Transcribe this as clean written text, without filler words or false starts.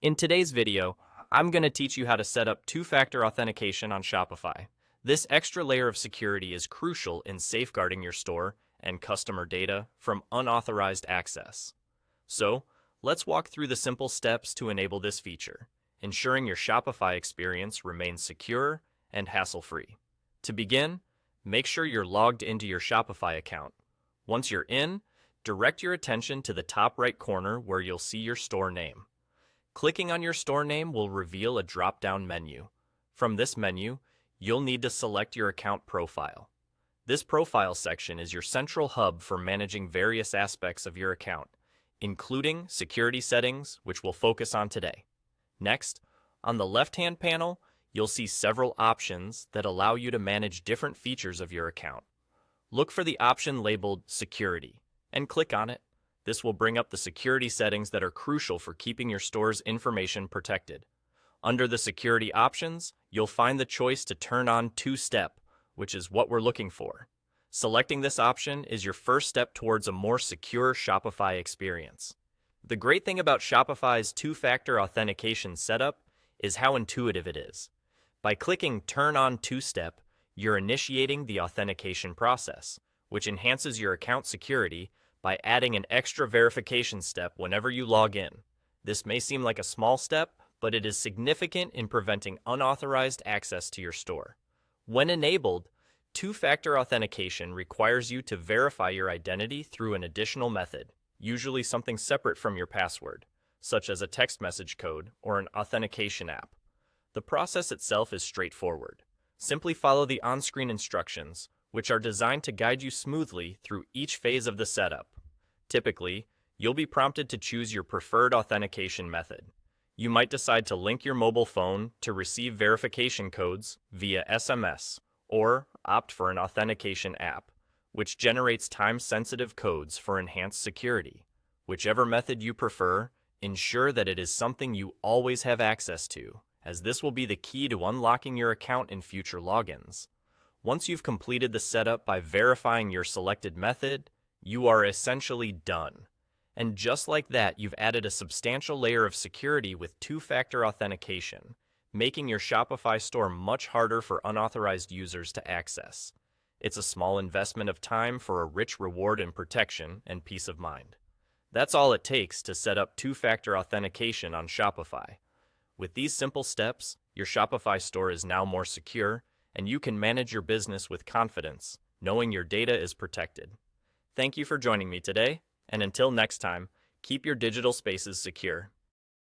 In today's video, I'm going to teach you how to set up two-factor authentication on Shopify. This extra layer of security is crucial in safeguarding your store and customer data from unauthorized access. So, let's walk through the simple steps to enable this feature, ensuring your Shopify experience remains secure and hassle-free. To begin, make sure you're logged into your Shopify account. Once you're in, direct your attention to the top right corner where you'll see your store name. Clicking on your store name will reveal a drop-down menu. From this menu, you'll need to select your account profile. This profile section is your central hub for managing various aspects of your account, including security settings, which we'll focus on today. Next, on the left-hand panel, you'll see several options that allow you to manage different features of your account. Look for the option labeled Security and click on it. This will bring up the security settings that are crucial for keeping your store's information protected. Under the security options, you'll find the choice to turn on two-step, which is what we're looking for. Selecting this option is your first step towards a more secure Shopify experience. The great thing about Shopify's two-factor authentication setup is how intuitive it is. By clicking Turn on Two-Step, you're initiating the authentication process, which enhances your account security by adding an extra verification step whenever you log in. This may seem like a small step, but it is significant in preventing unauthorized access to your store. When enabled, two-factor authentication requires you to verify your identity through an additional method, usually something separate from your password, such as a text message code or an authentication app. The process itself is straightforward. Simply follow the on-screen instructions, which are designed to guide you smoothly through each phase of the setup. Typically, you'll be prompted to choose your preferred authentication method. You might decide to link your mobile phone to receive verification codes via SMS, or opt for an authentication app, which generates time-sensitive codes for enhanced security. Whichever method you prefer, ensure that it is something you always have access to, as this will be the key to unlocking your account in future logins. Once you've completed the setup by verifying your selected method, you are essentially done. And just like that, you've added a substantial layer of security with two-factor authentication, making your Shopify store much harder for unauthorized users to access. It's a small investment of time for a rich reward in protection and peace of mind. That's all it takes to set up two-factor authentication on Shopify. With these simple steps, your Shopify store is now more secure, and you can manage your business with confidence, knowing your data is protected. Thank you for joining me today, and until next time, keep your digital spaces secure.